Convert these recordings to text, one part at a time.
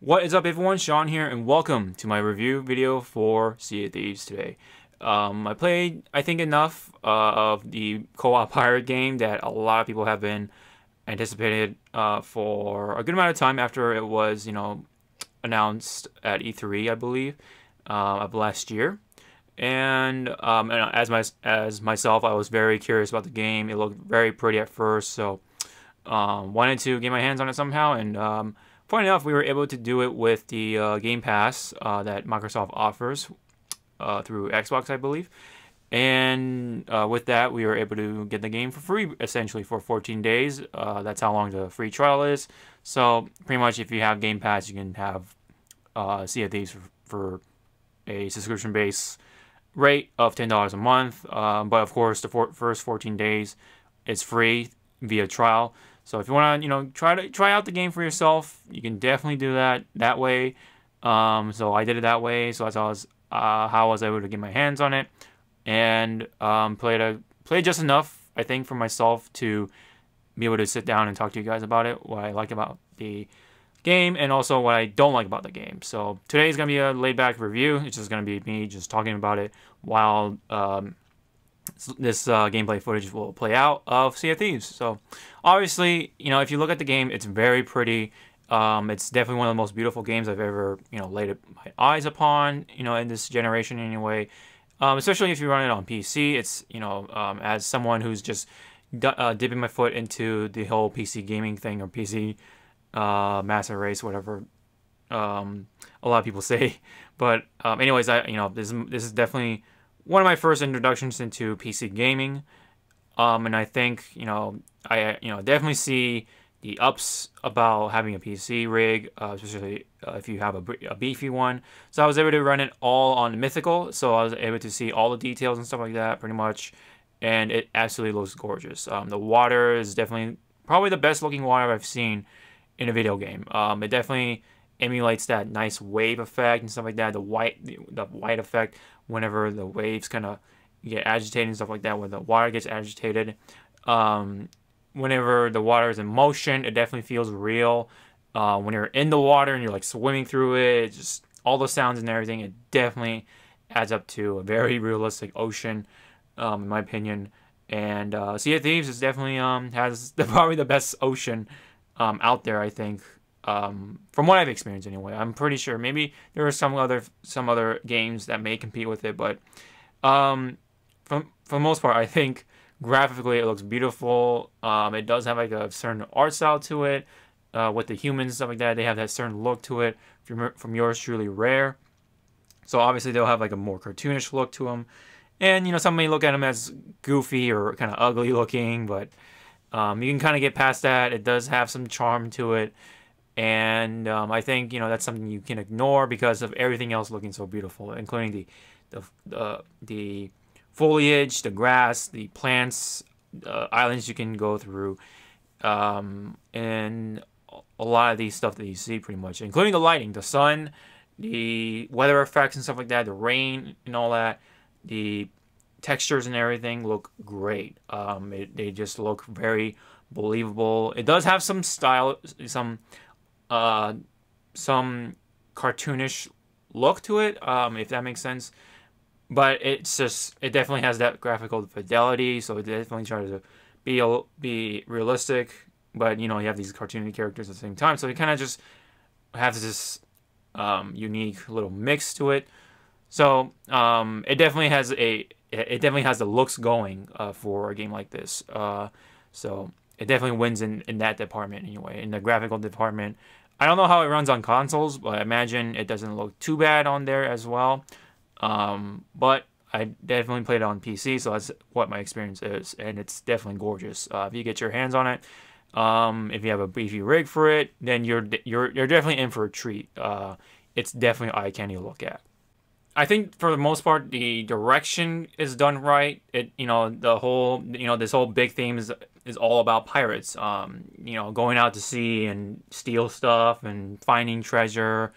What is up, everyone? Sean here, and welcome to my review video for Sea of Thieves today. I played, I think, enough of the co-op pirate game that a lot of people have been anticipated for a good amount of time after it was, announced at E3, I believe, of last year. And as myself, I was very curious about the game. It looked very pretty at first, so wanted to get my hands on it somehow. And funny enough, we were able to do it with the Game Pass that Microsoft offers through Xbox, I believe. And with that, we were able to get the game for free, essentially, for 14 days. That's how long the free trial is. So, pretty much, if you have Game Pass, you can have Sea of Thieves for a subscription-based rate of $10 a month. But, of course, the first 14 days is free via trial. So if you want to, try out the game for yourself, you can definitely do that way. So I did it that way. So that's how I was able to get my hands on it, and played just enough, I think, for myself to be able to sit down and talk to you guys about it, what I like about the game, and also what I don't like about the game. So today's gonna be a laid-back review. It's just gonna be me just talking about it while this gameplay footage will play out of Sea of Thieves. So obviously, if you look at the game, it's very pretty. It's definitely one of the most beautiful games I've ever, laid my eyes upon, in this generation anyway. Especially if you run it on PC. It's, as someone who's just dipping my foot into the whole PC gaming thing, or PC master race, whatever a lot of people say. But anyways, this is definitely one of my first introductions into PC gaming, and I think I definitely see the ups about having a PC rig, especially if you have a beefy one. So I was able to run it all on Mythical, so I was able to see all the details and stuff like that, pretty much, and it absolutely looks gorgeous. The water is definitely probably the best looking water I've seen in a video game. It definitely emulates that nice wave effect and stuff like that. The white effect whenever the waves kind of get agitated and stuff like that. When the water gets agitated, whenever the water is in motion, it definitely feels real. When you're in the water and you're like swimming through it, just all the sounds and everything, it definitely adds up to a very realistic ocean, in my opinion. And Sea of Thieves is definitely has probably the best ocean out there, I think. From what I've experienced anyway. I'm pretty sure maybe there are some other games that may compete with it, but for the most part, I think graphically it looks beautiful. It does have like a certain art style to it, with the humans and stuff like that. They have that certain look to it from yours truly, Rare. So obviously they'll have like a more cartoonish look to them, and some may look at them as goofy or kind of ugly looking, but you can kind of get past that. It does have some charm to it. And I think that's something you can ignore because of everything else looking so beautiful, including the foliage, the grass, the plants, the islands you can go through, and a lot of these stuff that you see, pretty much, including the lighting, the sun, the weather effects and stuff like that, the rain and all that, the textures and everything look great. They just look very believable. It does have some style, some cartoonish look to it, if that makes sense. But it definitely has that graphical fidelity, so it definitely tries to be realistic. But you have these cartoony characters at the same time, so it kind of just has this unique little mix to it. So it definitely has the looks going for a game like this. So it definitely wins in that department anyway, in the graphical department. I don't know how it runs on consoles, but I imagine it doesn't look too bad on there as well. But I definitely played it on PC, so that's what my experience is, and it's definitely gorgeous. If you get your hands on it, if you have a beefy rig for it, then you're definitely in for a treat. It's definitely eye candy to look at. I think for the most part, the direction is done right. The whole, this whole big theme is all about pirates. Going out to sea and steal stuff and finding treasure,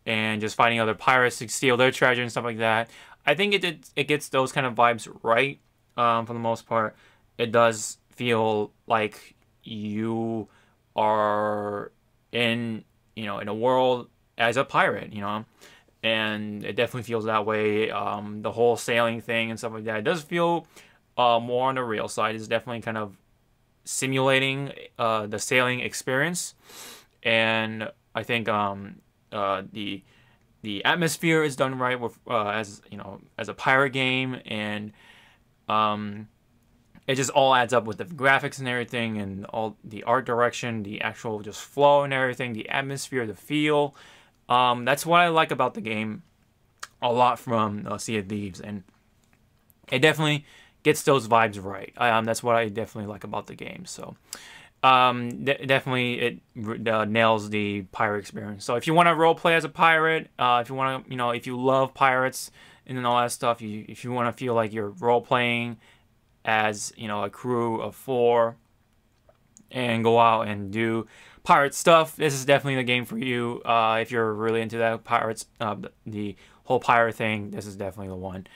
and just fighting other pirates to steal their treasure and stuff like that. I think it gets those kind of vibes right. For the most part, it does feel like you are in a world as a pirate, you know. And it definitely feels that way. The whole sailing thing and stuff like that, it does feel more on the real side. It's definitely kind of simulating the sailing experience, and I think the atmosphere is done right with as you know, as a pirate game, and it just all adds up with the graphics and everything, and all the art direction, the actual just flow and everything, the atmosphere, the feel. That's what I like about the game a lot from Sea of Thieves, and it definitely gets those vibes right. That's what I definitely like about the game. So definitely it nails the pirate experience. So if you want to role play as a pirate, if you want to, you know, if you love pirates and all that stuff, if you want to feel like you're role playing as, you know, a crew of 4 and go out and do pirate stuff, this is definitely the game for you. If you're really into that pirates, the whole pirate thing, this is definitely the one.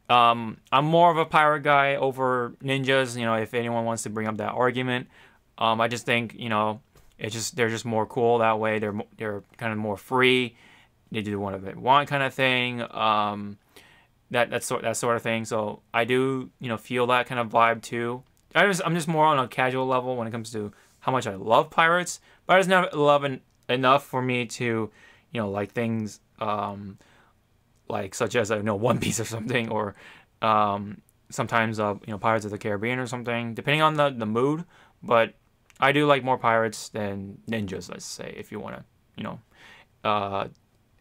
I'm more of a pirate guy over ninjas, you know, if anyone wants to bring up that argument. I just think, you know, they're just more cool that way. They're kind of more free. They do whatever they want, kind of thing. That sort of thing. So I do, you know, feel that kind of vibe too. I'm just more on a casual level when it comes to how much I love pirates, but I just never love enough for me to, you know, like things like such as, I know, One Piece or something, or sometimes you know, Pirates of the Caribbean or something, depending on the mood. But I do like more pirates than ninjas, let's say, if you want to, you know,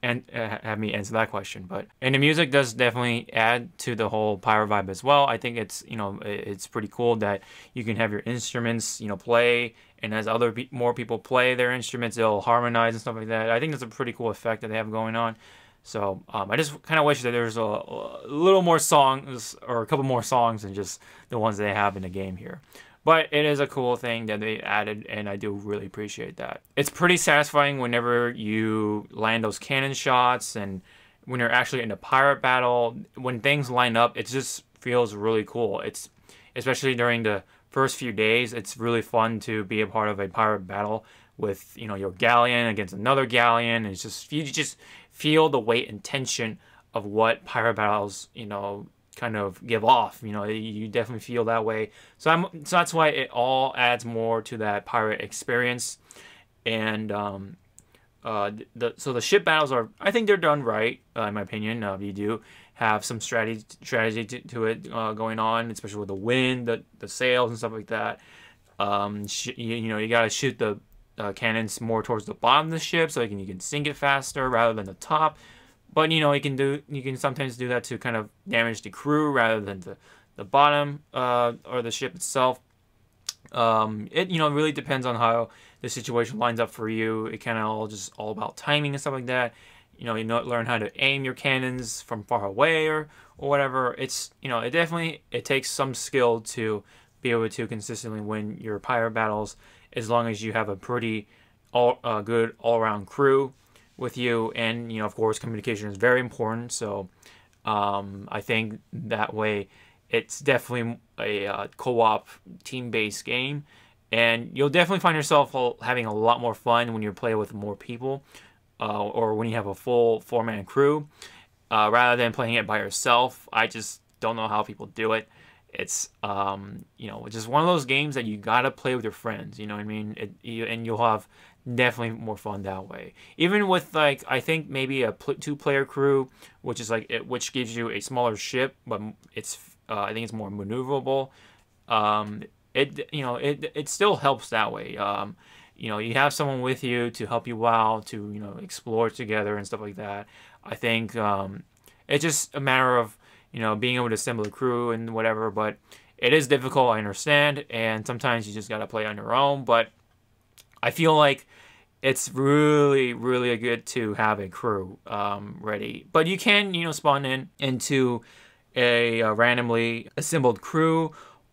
and have me answer that question. But and the music does definitely add to the whole pirate vibe as well. I think it's, you know, it's pretty cool that you can have your instruments, you know, play, and as more people play their instruments, they'll harmonize and stuff like that. I think that's a pretty cool effect that they have going on. So I just kind of wish that there's a little more songs, or a couple more songs than just the ones they have in the game here. But it is a cool thing that they added, and I do really appreciate that. It's pretty satisfying whenever you land those cannon shots, and when you're actually in a pirate battle, when things line up, it just feels really cool. It's especially during the first few days, it's really fun to be a part of a pirate battle with, you know, your galleon against another galleon. It's just, you just feel the weight and tension of what pirate battles, you know, kind of give off. You know, you definitely feel that way. So that's why it all adds more to that pirate experience. And so the ship battles are, I think they're done right, in my opinion. You do have some strategy to it going on, especially with the wind, the sails and stuff like that. You know, you gotta shoot the cannons more towards the bottom of the ship so you can sink it faster rather than the top. But you know, you can sometimes do that to kind of damage the crew rather than the bottom or the ship itself. It, you know, really depends on how the situation lines up for you. It kind of all about timing and stuff like that. You know, learn how to aim your cannons from far away or whatever. It's, you know, it takes some skill to be able to consistently win your pirate battles, as long as you have a pretty good all-around crew with you. And, you know, of course, communication is very important. So I think that way it's definitely a co-op team-based game, and you'll definitely find yourself having a lot more fun when you play with more people, or when you have a full 4-man crew, rather than playing it by yourself. I just don't know how people do it. It's you know, just one of those games that you gotta play with your friends. You know what I mean? And you'll have definitely more fun that way. Even with, like, I think maybe a 2-player crew, which is like which gives you a smaller ship, but it's I think it's more maneuverable. You know, it still helps that way. You know, you have someone with you to help you out, to, you know, explore together and stuff like that. I think it's just a matter of, you know, being able to assemble a crew and whatever. But it is difficult, I understand, and sometimes you just gotta play on your own. But I feel like it's really, really good to have a crew ready. But you can, you know, spawn into a randomly assembled crew,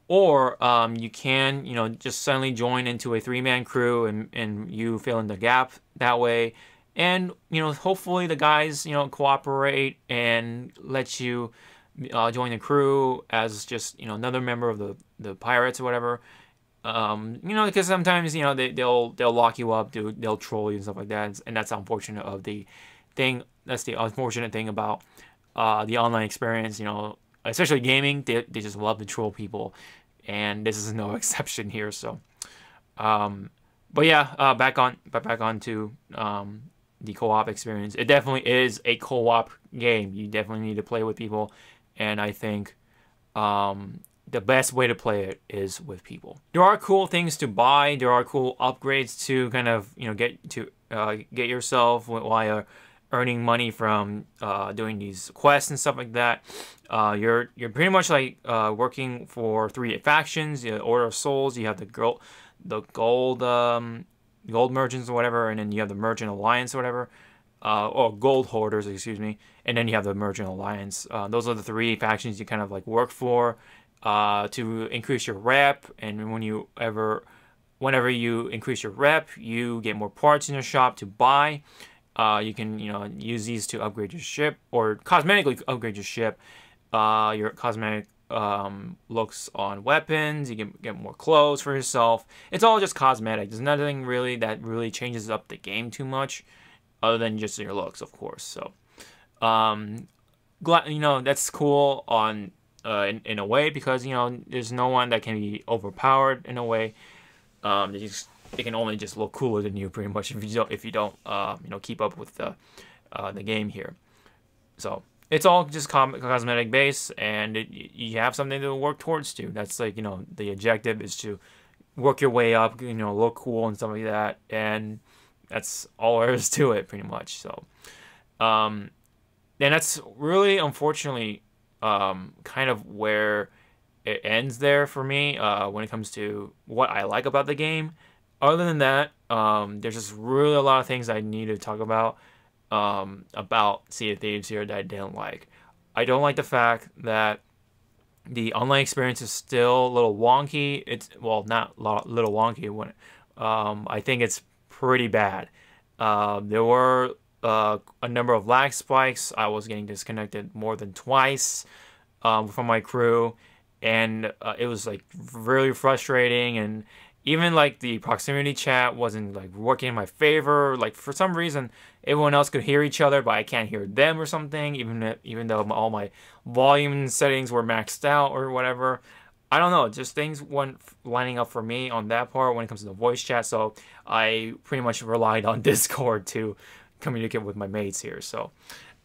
or you can, you know, just suddenly join into a 3-man crew and you fill in the gap that way. And, you know, hopefully the guys, you know, cooperate and let you join the crew as just, you know, another member of the pirates or whatever. You know, because sometimes, you know, they'll lock you up, they'll troll you and stuff like that, and that's unfortunate of the thing. That's the unfortunate thing about the online experience. You know, especially gaming, they just love to troll people, and this is no exception here. So, but yeah, back on to the co-op experience. It definitely is a co-op game. You definitely need to play with people, and I think the best way to play it is with people. There are cool things to buy. There are cool upgrades to kind of get yourself while you're earning money from doing these quests and stuff like that. You're pretty much like working for 3 factions. The Order of Souls. You have the gold merchants or whatever, and then you have the Merchant Alliance or whatever, or gold hoarders, excuse me, and then you have the Merchant Alliance. Those are the 3 factions you kind of like work for to increase your rep, and whenever you increase your rep, you get more parts in your shop to buy. You can use these to upgrade your ship or cosmetically upgrade your ship. Your cosmetic looks on weapons. You can get more clothes for yourself. It's all just cosmetic. There's nothing really that really changes up the game too much, other than just your looks, of course. So, that's cool on in a way, because there's no one that can be overpowered in a way. They can only just look cooler than you, pretty much, if you don't keep up with the game here. So it's all just cosmetic base, and you have something to work towards too. That's like the objective is to work your way up, look cool and stuff like that, and that's all there is to it, pretty much. So, and that's really unfortunately kind of where it ends there for me when it comes to what I like about the game. Other than that, there's just really a lot of things I need to talk about Sea of Thieves here that I didn't like. I don't like the fact that the online experience is still a little wonky. It's, well, not little wonky. When I think it's pretty bad. There were a number of lag spikes. I was getting disconnected more than twice from my crew, and it was like really frustrating. And even like the proximity chat wasn't like working in my favor. Like for some reason, everyone else could hear each other, but I can't hear them or something. Even though all my volume settings were maxed out or whatever. I don't know. Just things weren't lining up for me on that part when it comes to the voice chat. So I pretty much relied on Discord to communicate with my mates here. So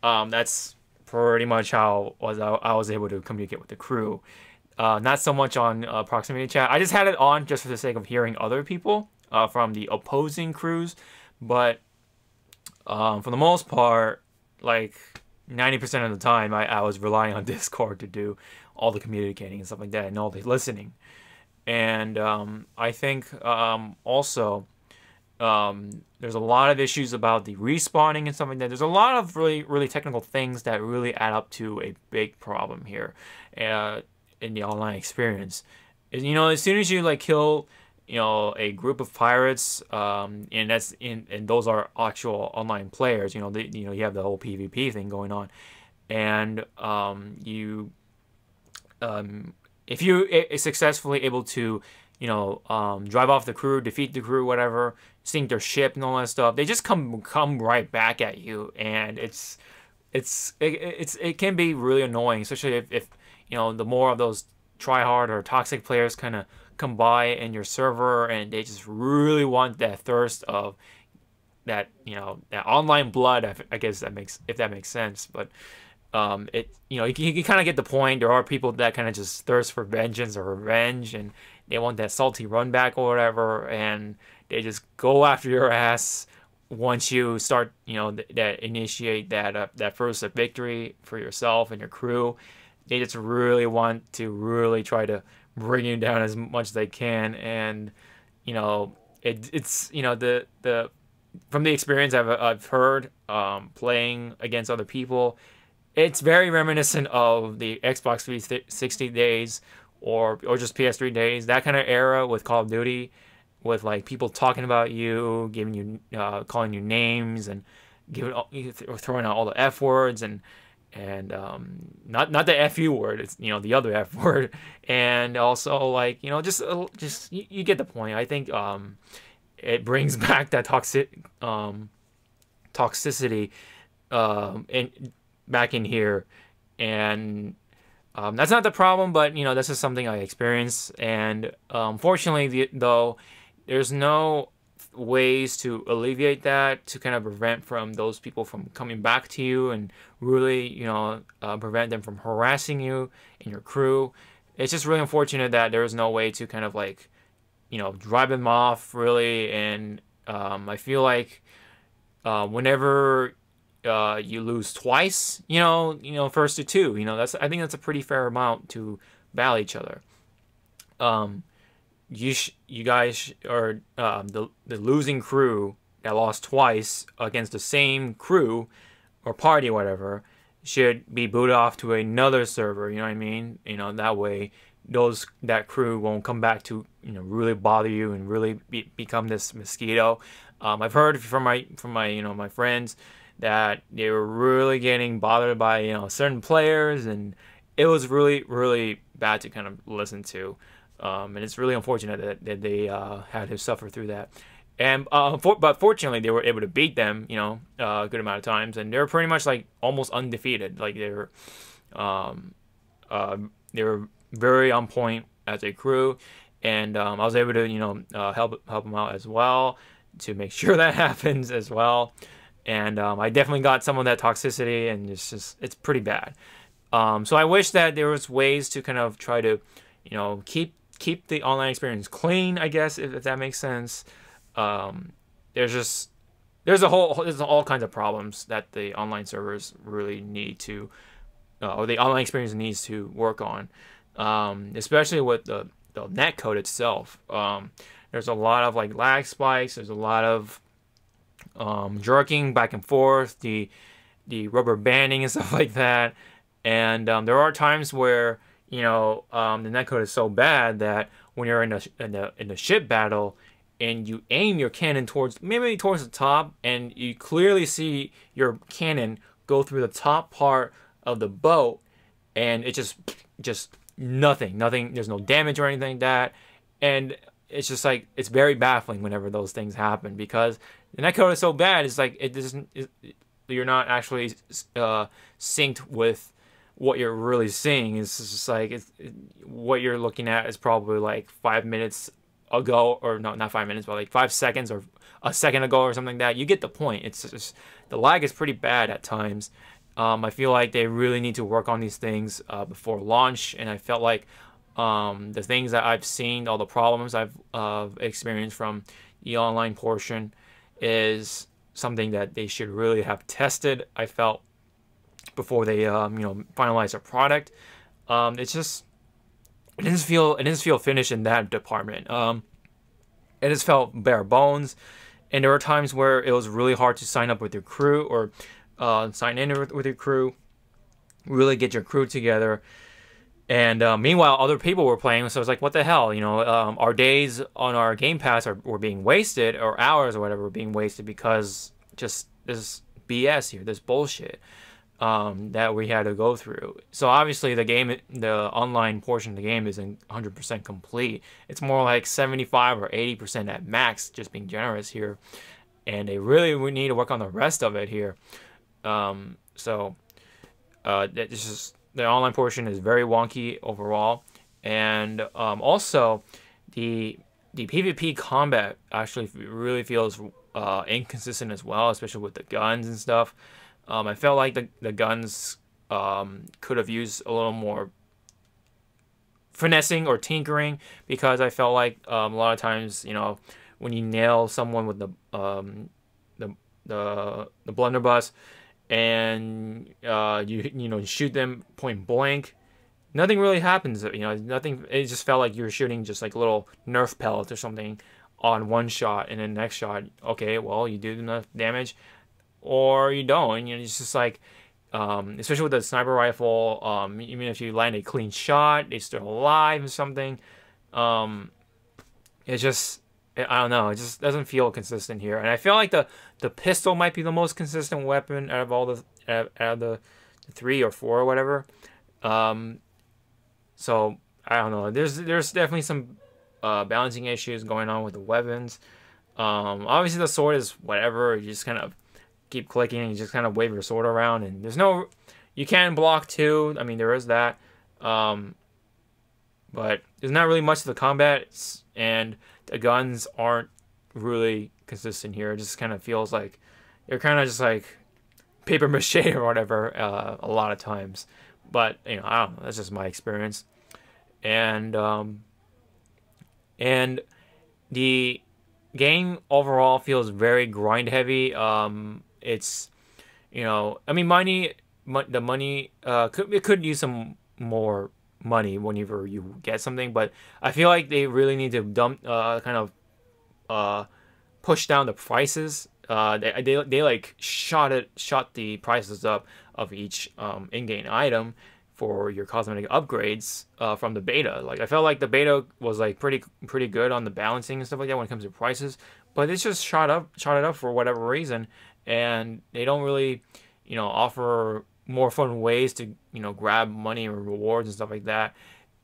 that's pretty much how I was able to communicate with the crew. Not so much on proximity chat. I just had it on just for the sake of hearing other people from the opposing crews. But for the most part, like 90% of the time, I was relying on Discord to do all the communicating and stuff like that, and all the listening. And I think also there's a lot of issues about the respawning and stuff like that. There's a lot of really technical things that really add up to a big problem here in the online experience. And, as soon as you like kill a group of pirates, and those are actual online players, you have the whole PvP thing going on, and if you successfully able to drive off the crew, defeat the crew, whatever, sink their ship and all that stuff, they just come right back at you, and it can be really annoying, especially if the more of those tryhard or toxic players kind of come by in your server, and they just really want that thirst of that that online blood. I guess if that makes sense. But you can kind of get the point. There are people that kind of just thirst for vengeance or revenge, and they want that salty run back or whatever, and they just go after your ass once you start that initiate that first victory for yourself and your crew. They just really want to really try to bring you down as much as they can, and it's the from the experience I've heard playing against other people, it's very reminiscent of the Xbox 360 days or just PS3 days, that kind of era with Call of Duty, with like people talking about you, giving you calling you names, and throwing out all the F words, and not the FU word, it's the other F word, and also like just you get the point. I think it brings back that toxicity back in here, and that's not the problem, but this is something I experienced, and fortunately, though, there's no ways to alleviate that, to kind of prevent from those people from coming back to you and really prevent them from harassing you and your crew. It's just really unfortunate that there is no way to kind of like drive them off really, and I feel like whenever you lose twice, first to two, I think that's a pretty fair amount to battle each other. You guys are the losing crew that lost twice against the same crew or party or whatever should be booted off to another server. You know what I mean? That way that crew won't come back to really bother you and really become this mosquito. I've heard from my my friends that they were really getting bothered by certain players, and it was really bad to kind of listen to. And it's really unfortunate that they had to suffer through that. And but fortunately, they were able to beat them, a good amount of times, and they're pretty much like almost undefeated. Like they were very on point as a crew, and I was able to help them out as well to make sure that happens as well. And I definitely got some of that toxicity, and it's pretty bad. So I wish that there was ways to kind of try to keep the online experience clean, I guess, if that makes sense. There's all kinds of problems that the online servers really need to, or the online experience needs to work on, especially with the netcode itself. There's a lot of like lag spikes. There's a lot of jerking back and forth, the rubber banding and stuff like that. And there are times where the netcode is so bad that when you're in a ship battle and you aim your cannon towards the top, and you clearly see your cannon go through the top part of the boat, and it just nothing. There's no damage or anything like that, and it's just like it's very baffling whenever those things happen, because the netcode is so bad. It's like you're not actually synced with what you're really seeing. It's just like what you're looking at is probably like 5 minutes ago, or no, not 5 minutes, but like 5 seconds or a second ago or something like that. You get the point. It's just the lag is pretty bad at times. I feel like they really need to work on these things before launch, and I felt like the things that I've seen, all the problems I've experienced from the online portion, is something that they should really have tested, I felt, before they finalize their product. It didn't feel finished in that department. It just felt bare bones, and there were times where it was really hard to sign up with your crew, or sign in with your crew, really get your crew together. And meanwhile, other people were playing, so I was like, what the hell? Our days on our Game Pass were being wasted, or hours or whatever were being wasted, because just this BS here, this bullshit that we had to go through. So obviously the online portion of the game isn't 100% complete. It's more like 75 or 80% at max, just being generous here. And they really would need to work on the rest of it here. It's just, the online portion is very wonky overall, and also the PvP combat actually really feels inconsistent as well, especially with the guns and stuff. I felt like the guns could have used a little more finessing or tinkering, because I felt like a lot of times when you nail someone with the blunderbuss, and you shoot them point blank, nothing really happens. Nothing. It just felt like you were shooting just like little Nerf pellets or something on one shot, and then next shot, okay, well, you do enough damage, or you don't. And it's just like, especially with the sniper rifle, even if you land a clean shot, they're still alive or something. It's just, I don't know. It just doesn't feel consistent here, and I feel like the pistol might be the most consistent weapon out of all the 3 or 4 or whatever. So I don't know. There's definitely some balancing issues going on with the weapons. Obviously the sword is whatever. You just kind of keep clicking and you just kind of wave your sword around, and there's no, you can block too. I mean, there is that, but there's not really much of the combat, and the guns aren't really consistent here. It just kind of feels like they're kind of just like paper mache or whatever a lot of times. But you know, I don't know. That's just my experience, and the game overall feels very grind heavy. It's, you know, I mean, the money it could use some more money whenever you get something, but I feel like they really need to push down the prices. They like shot the prices up of each in-game item for your cosmetic upgrades from the beta. Like, I felt like the beta was like pretty good on the balancing and stuff like that when it comes to prices, but it's just shot it up for whatever reason, and they don't really, you know, offer more fun ways to, you know, grab money or rewards and stuff like that.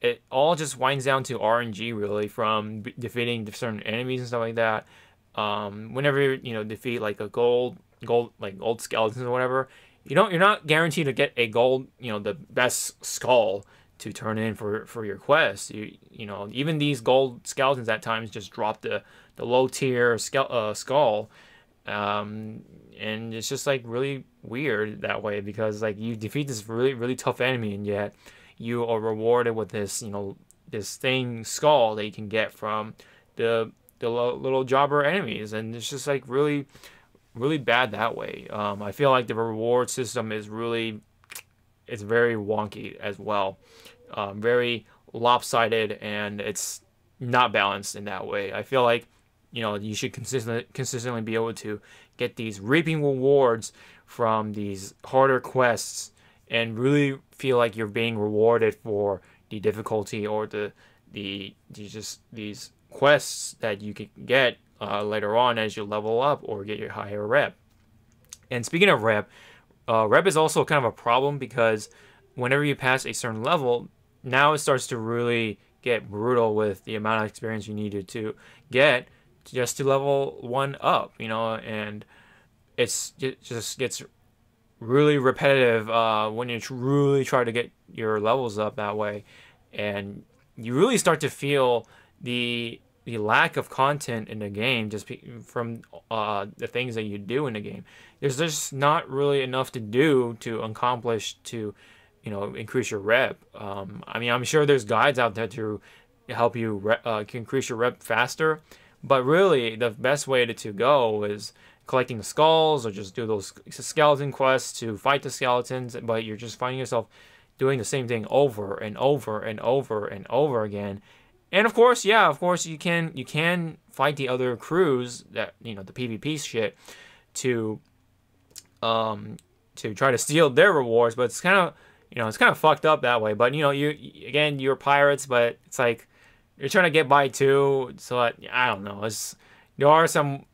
It all just winds down to RNG really, from defeating certain enemies and stuff like that. Whenever you know, defeat like a gold skeletons or whatever, you're not guaranteed to get a gold, you know, the best skull to turn in for your quest. You know, even these gold skeletons at times just drop the low tier skull, and it's just like really weird that way, because like you defeat this really tough enemy, and yet you are rewarded with this, you know, this thing skull that you can get from the little jobber enemies, and it's just like really bad that way. I feel like the reward system is it's very wonky as well, very lopsided, and it's not balanced in that way. I feel like, you know, you should consistently be able to get these reaping rewards from these harder quests, and really feel like you're being rewarded for the difficulty or just these quests that you can get later on as you level up or get your higher rep. And speaking of rep is also kind of a problem, because whenever you pass a certain level, now it starts to really get brutal with the amount of experience you needed to get just to level 1 up, you know, and it just gets really repetitive when you really try to get your levels up that way, and you really start to feel the lack of content in the game just from the things that you do in the game. There's just not really enough to do to accomplish to, you know, increase your rep. I mean, I'm sure there's guides out there to help you increase your rep faster, but really the best way to go is collecting the skulls, or just do those skeleton quests to fight the skeletons, but you're just finding yourself doing the same thing over and over and over and over again. And of course, yeah, of course you can fight the other crews, that, you know, the PvP shit, to try to steal their rewards, but it's kind of, you know, it's kind of fucked up that way. But you know, you're pirates, but it's like you're trying to get by too. So I don't know. There are some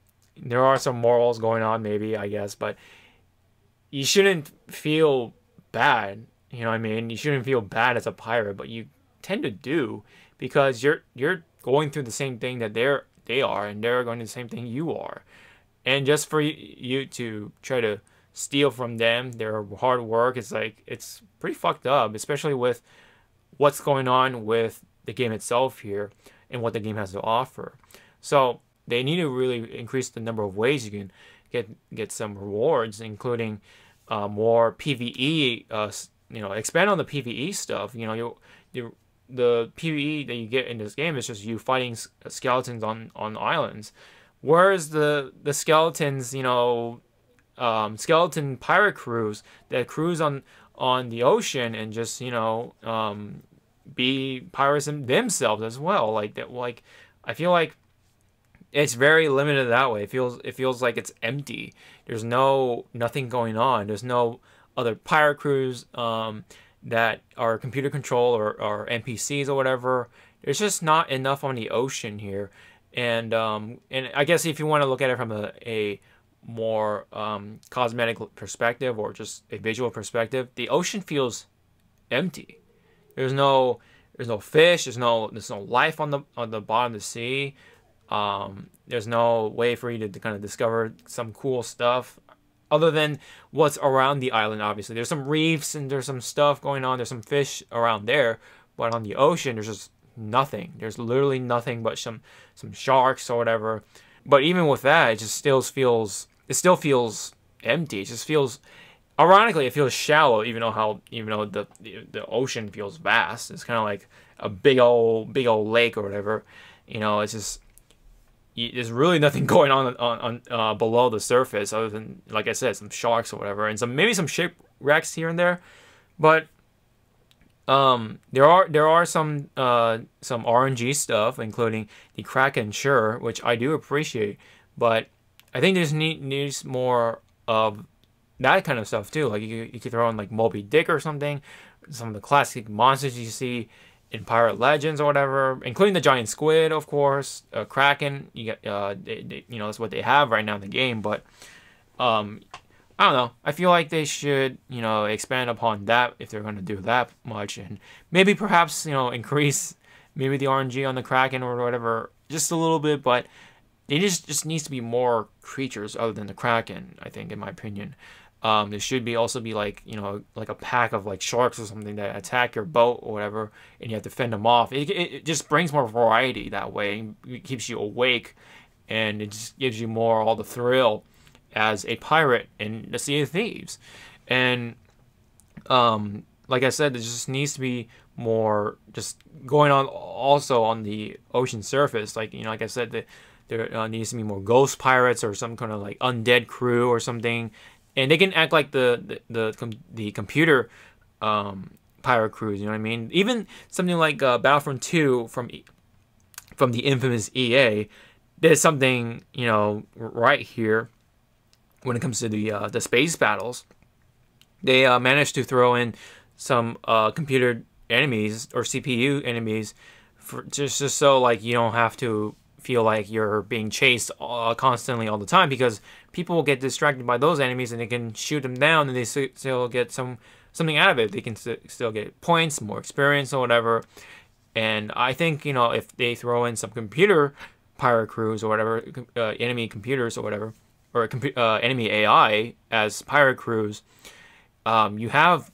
morals going on, maybe, I guess, but you shouldn't feel bad. You know what I mean? You shouldn't feel bad as a pirate, but you tend to do, because you're going through the same thing that they are, and they're going through the same thing you are. And just for you to try to steal from them their hard work, it's pretty fucked up, especially with what's going on with the game itself here and what the game has to offer. So they need to really increase the number of ways you can get some rewards, including more PvE. You know, expand on the PvE stuff. You know, the PvE that you get in this game is just you fighting skeletons on islands, whereas the skeletons, you know, skeleton pirate crews that cruise on the ocean and just, you know, be pirates themselves as well. Like that. Like, I feel like it's very limited that way. It feels like it's empty. There's nothing going on. There's no other pirate crews that are computer controlled or NPCs or whatever. There's just not enough on the ocean here. And I guess if you want to look at it from a more cosmetic perspective, or just a visual perspective, the ocean feels empty. There's no fish. There's no life on the bottom of the sea. There's no way for you to kind of discover some cool stuff other than what's around the island. Obviously, there's some reefs and there's some stuff going on. There's some fish around there, but on the ocean, there's just nothing. There's literally nothing but some sharks or whatever. But even with that, it still feels empty. It just feels, ironically, it feels shallow, even though the ocean feels vast. It's kind of like a big old lake or whatever. It's just, there's really nothing going on below the surface other than, like I said, some sharks or whatever, and maybe some shipwrecks here and there. But there are some RNG stuff, including the Kraken, sure, which I do appreciate, but I think there's needs more of that kind of stuff too. Like you could throw in like Moby Dick or something, some of the classic monsters you see in Pirate Legends or whatever, including the giant squid, of course, Kraken. You get that's what they have right now in the game, but I don't know. I feel like they should, expand upon that if they're going to do that much, and maybe perhaps, increase maybe the RNG on the Kraken or whatever just a little bit, but it just needs to be more creatures other than the Kraken, I think, in my opinion. There should also be like a pack of like sharks or something that attack your boat or whatever, and you have to fend them off. It just brings more variety that way. It keeps you awake, and it just gives you all the thrill as a pirate in the Sea of Thieves. And like I said, there just needs to be more just going on also on the ocean surface. Like like I said, there needs to be more ghost pirates or some kind of like undead crew or something, and they can act like the computer pirate crews. You know what I mean? Even something like Battlefront 2 from the infamous EA. There's something right here. When it comes to the space battles, they managed to throw in some computer enemies or CPU enemies, for just so like you don't have to feel like you're being chased constantly all the time, because people will get distracted by those enemies and they can shoot them down and they still get something out of it. They can still get points, more experience or whatever. And I think if they throw in some computer pirate crews or whatever, enemy computers or whatever, or enemy AI as pirate crews, you have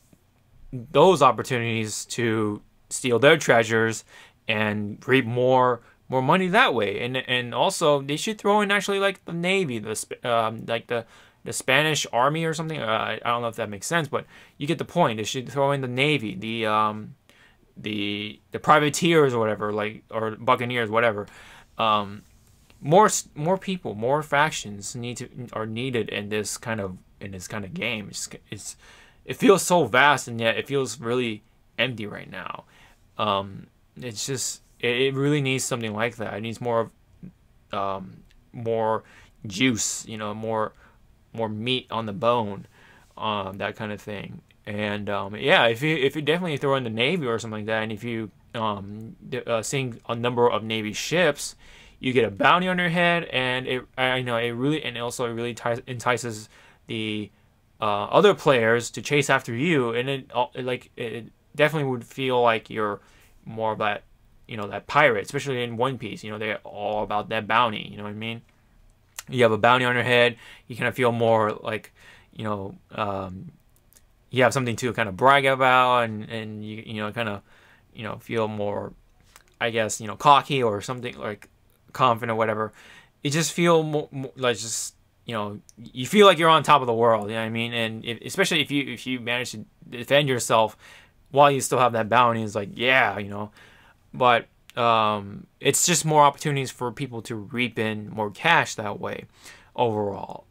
those opportunities to steal their treasures and reap more money that way. And also they should throw in actually like the Navy, like the Spanish Army or something. I don't know if that makes sense, but you get the point. They should throw in the Navy, the privateers or whatever, or buccaneers, whatever. More people, more factions are needed in this kind of game. It feels so vast, and yet it feels really empty right now. It's just it really needs something like that. It needs more juice, more meat on the bone, that kind of thing. And yeah, if you definitely throw in the Navy or something like that, and if you seeing a number of Navy ships, you get a bounty on your head, and it really entices the other players to chase after you, and it definitely would feel like you're more of that that pirate, especially in One Piece. They're all about that bounty. You know what I mean? You have a bounty on your head, you kind of feel more like you have something to kind of brag about, and you kind of feel more, I guess, cocky or something, like confident or whatever. It just feel more like just you feel like you're on top of the world. You know what I mean? And especially if you manage to defend yourself while you still have that bounty, it's like, yeah, But it's just more opportunities for people to reap in more cash that way overall.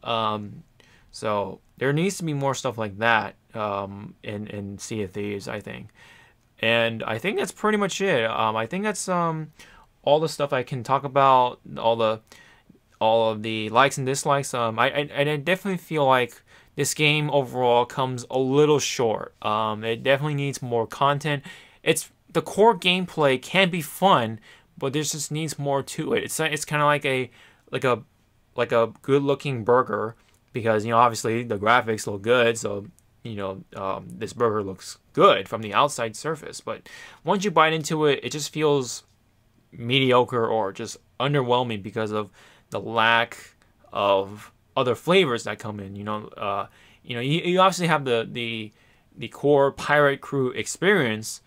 So there needs to be more stuff like that in Sea of Thieves, I think. And I think that's pretty much it. I think that's all the stuff I can talk about, all of the likes and dislikes. I definitely feel like this game overall comes a little short. It definitely needs more content. The core gameplay can be fun, but there just needs more to it. It's kind of like a good looking burger, because obviously the graphics look good, so this burger looks good from the outside surface. But once you bite into it, it just feels mediocre or just underwhelming because of the lack of other flavors that come in. You obviously have the core pirate crew experience,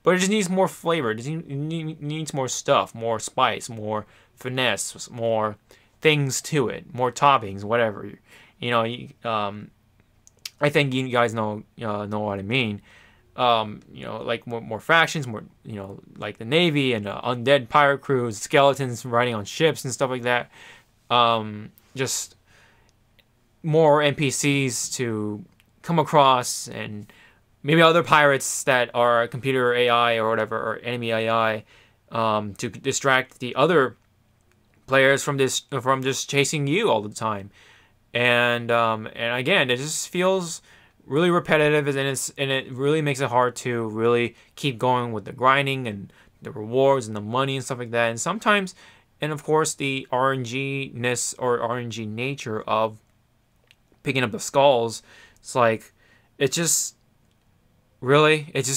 but it just needs more flavor. It needs more stuff, more spice, more finesse, more things to it, more toppings, whatever. I think you guys know what I mean. Like more factions, more like the Navy and undead pirate crews, skeletons riding on ships and stuff like that. Just more NPCs to come across, and maybe other pirates that are computer AI or whatever, or enemy AI, to distract the other players from just chasing you all the time. And again, it just feels really repetitive, and it really makes it hard to really keep going with the grinding and the rewards and the money and stuff like that. And sometimes, and of course, the RNG-ness or RNG nature of picking up the skulls, it's like it just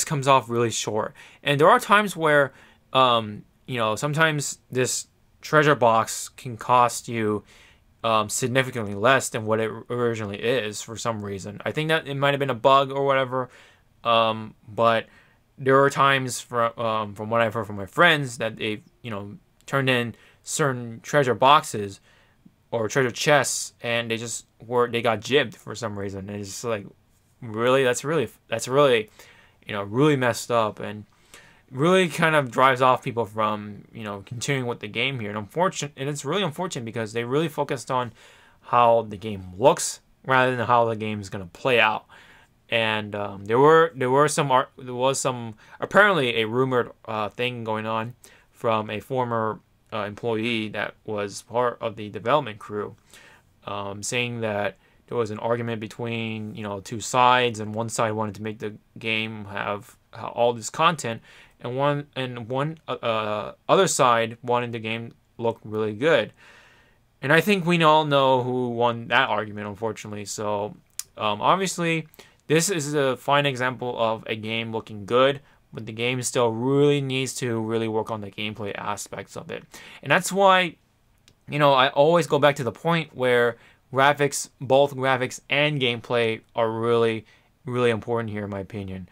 comes off really short. And there are times where sometimes this treasure box can cost you significantly less than what it originally is for some reason. I think that it might have been a bug or whatever, but there are times from what I've heard from my friends that they've turned in certain treasure boxes or treasure chests, and they got jibbed for some reason. And it's just like, really, that's really really messed up, and really kind of drives off people from continuing with the game here. And it's really unfortunate because they really focused on how the game looks rather than how the game is going to play out. And there was some apparently a rumored thing going on from a former employee that was part of the development crew, saying that there was an argument between two sides, and one side wanted to make the game have all this content, and one other side wanted the game look really good. And I think we all know who won that argument, unfortunately. So obviously, this is a fine example of a game looking good, but the game still really needs to really work on the gameplay aspects of it. And that's why I always go back to the point where both graphics and gameplay are really, really important here, in my opinion.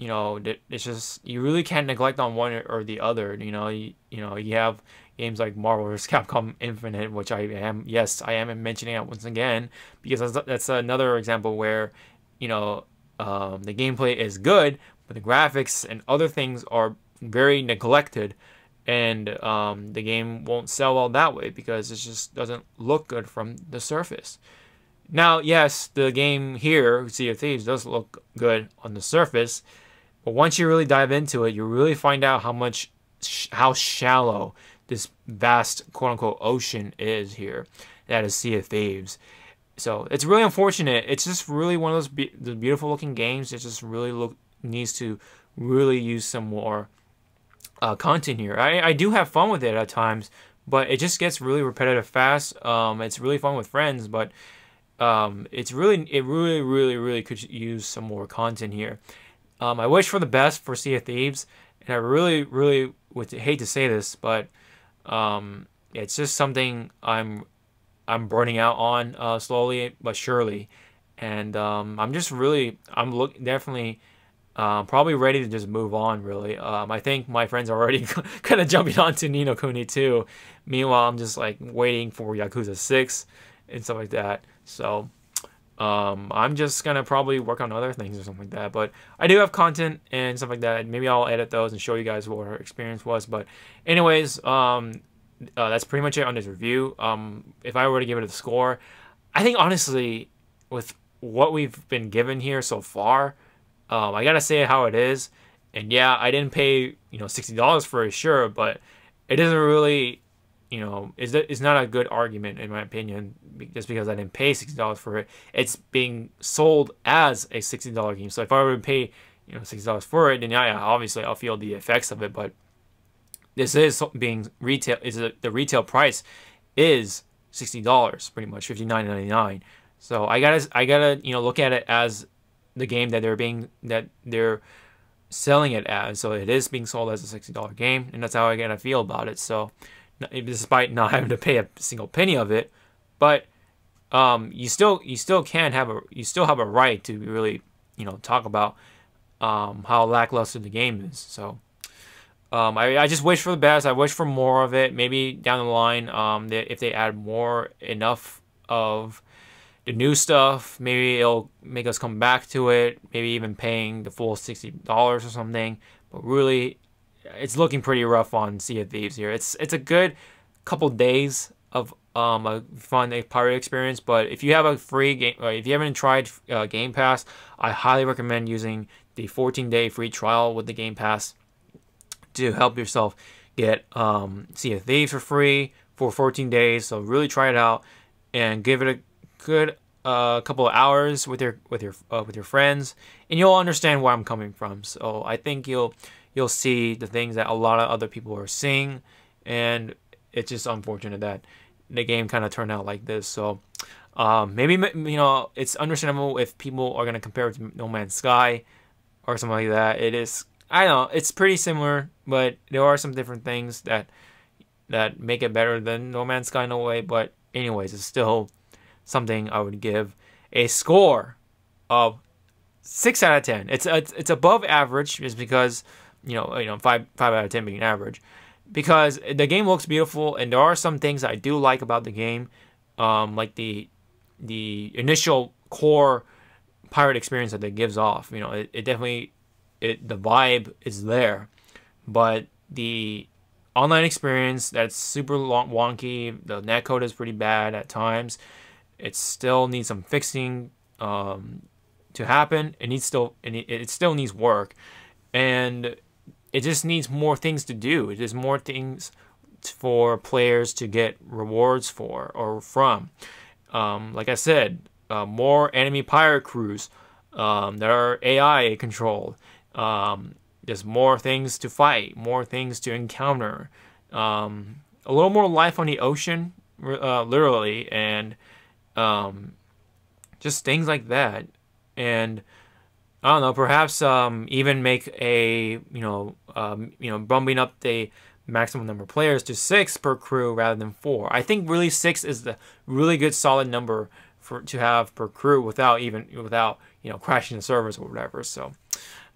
It's just, you really can't neglect on one or the other. You have games like Marvel vs. Capcom Infinite, which I am mentioning it once again, because that's another example where the gameplay is good, but the graphics and other things are very neglected, and the game won't sell well that way because it just doesn't look good from the surface. Now, yes, the game here, Sea of Thieves, does look good on the surface, but once you really dive into it, you really find out how shallow this vast quote-unquote ocean is here. That is Sea of Thieves. So it's really unfortunate. It's just really one of those the beautiful looking games. It just really needs to really use some more content here. I do have fun with it at times, but it just gets really repetitive fast. It's really fun with friends, but it really could use some more content here. I wish for the best for Sea of Thieves, and I really would hate to say this, but it's just something I'm burning out on slowly but surely, and definitely probably ready to just move on. Really, I think my friends are already kind of jumping onto Ni no Kuni 2. Meanwhile, I'm just like waiting for Yakuza 6 and stuff like that. So I'm just gonna probably work on other things or something like that. But I do have content and stuff like that. Maybe I'll edit those and show you guys what our experience was. But anyways, that's pretty much it on this review. If I were to give it a score, I think honestly, with what we've been given here so far, I gotta say it how it is. And yeah, I didn't pay $60 for it, sure, but it isn't really it's not a good argument in my opinion, just because I didn't pay $60 for it. It's being sold as a $60 game. So if I were to pay $60 for it, then yeah, obviously I'll feel the effects of it. But this is being the retail price is $60, pretty much $59.99. So I gotta look at it as the game that they're selling it as. So it is being sold as a $60 game, and that's how I gotta feel about it. So despite not having to pay a single penny of it, but you still can have a right to really talk about how lackluster the game is. So I just wish for the best. I wish for more of it. Maybe down the line, if they add enough of the new stuff, maybe it'll make us come back to it. Maybe even paying the full $60 or something. But really, it's looking pretty rough on Sea of Thieves here. It's a good couple days of a fun pirate experience. But if you have a free game, if you haven't tried Game Pass, I highly recommend using the 14-day free trial with the Game Pass to help yourself get Sea of Thieves for free for 14 days. So really try it out and give it a good couple of hours with your friends, and you'll understand where I'm coming from. So I think you'll see the things that a lot of other people are seeing, and it's just unfortunate that the game kind of turned out like this. So maybe it's understandable if people are gonna compare it to No Man's Sky or something like that. It is, I don't know, it's pretty similar, but there are some different things that make it better than No Man's Sky in a way. But anyways, it's still something I would give a score of 6 out of 10. It's above average, just because 5 out of 10 being average, because the game looks beautiful, and there are some things I do like about the game, like the initial core pirate experience that it gives off. It definitely, the vibe is there, but the online experience, that's super wonky. The netcode is pretty bad at times. It still needs some fixing to happen. It still needs work, and it just needs more things to do. There's more things for players to get rewards for or from. Like I said, more enemy pirate crews that are AI controlled. There's more things to fight, more things to encounter. A little more life on the ocean, literally, and just things like that. And I don't know, perhaps even make a bumping up the maximum number of players to 6 per crew rather than 4. I think really 6 is the really good solid number to have per crew without crashing the servers or whatever. So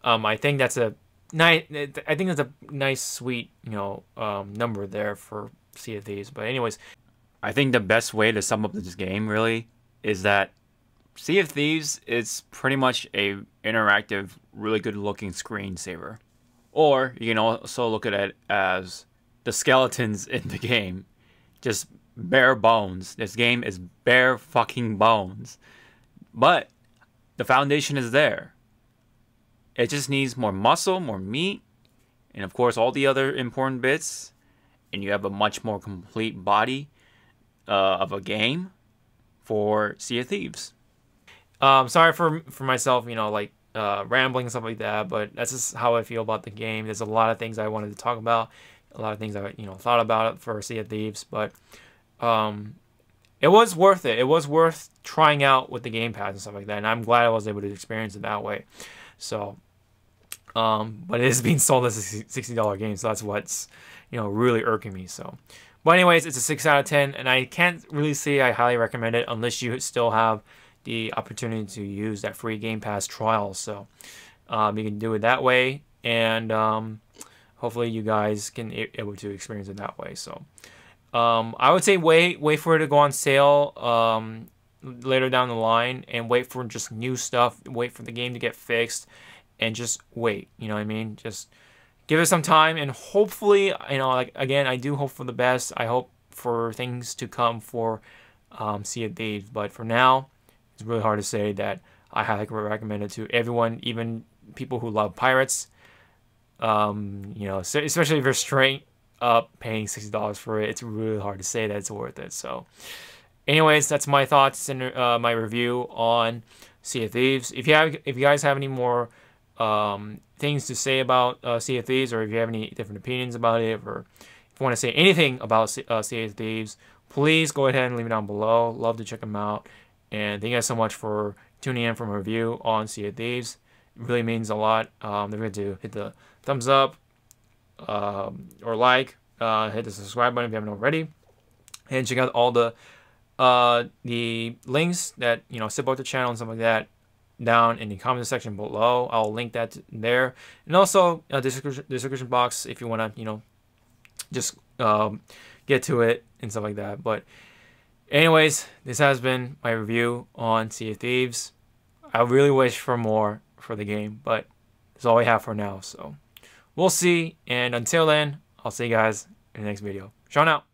I think that's a nice sweet number there for Sea of Thieves. But anyways, I think the best way to sum up this game really is that Sea of Thieves is pretty much a interactive, really good looking screensaver. Or you can also look at it as the skeletons in the game. Just bare bones. This game is bare fucking bones. But the foundation is there. It just needs more muscle, more meat, and of course all the other important bits. And you have a much more complete body of a game for Sea of Thieves. Sorry for myself, rambling and stuff like that, but that's just how I feel about the game. There's a lot of things I wanted to talk about, a lot of things I thought about it for Sea of Thieves, but it was worth it. It was worth trying out with the Game Pass and stuff like that, and I'm glad I was able to experience it that way. So, but it is being sold as a $60 game, so that's what's really irking me. So, but anyways, it's a 6 out of 10, and I can't really say I highly recommend it unless you still have the opportunity to use that free Game Pass trial. So you can do it that way, and hopefully you guys can able to experience it that way. So I would say wait for it to go on sale later down the line, and wait for just new stuff. Wait for the game to get fixed, and just wait. You know what I mean? Just give it some time, and hopefully, again, I do hope for the best. I hope for things to come for Sea of Thieves, but for now, it's really hard to say that I highly recommend it to everyone, even people who love pirates. Especially if you're straight up paying $60 for it, it's really hard to say that it's worth it. So, anyways, that's my thoughts and my review on Sea of Thieves. If you guys have any more things to say about Sea of Thieves, or if you have any different opinions about it, or if you want to say anything about Sea of Thieves, please go ahead and leave it down below. Love to check them out. And thank you guys so much for tuning in from a review on Sea of Thieves. It really means a lot. Don't forget to hit the thumbs up or like. Hit the subscribe button if you haven't already. And check out all the the links that support the channel and stuff like that down in the comment section below. I'll link that there, and also description box if you want to just get to it and stuff like that. But anyways, this has been my review on Sea of Thieves. I really wish for more for the game, but that's all I have for now. So we'll see, and until then, I'll see you guys in the next video. Sean out.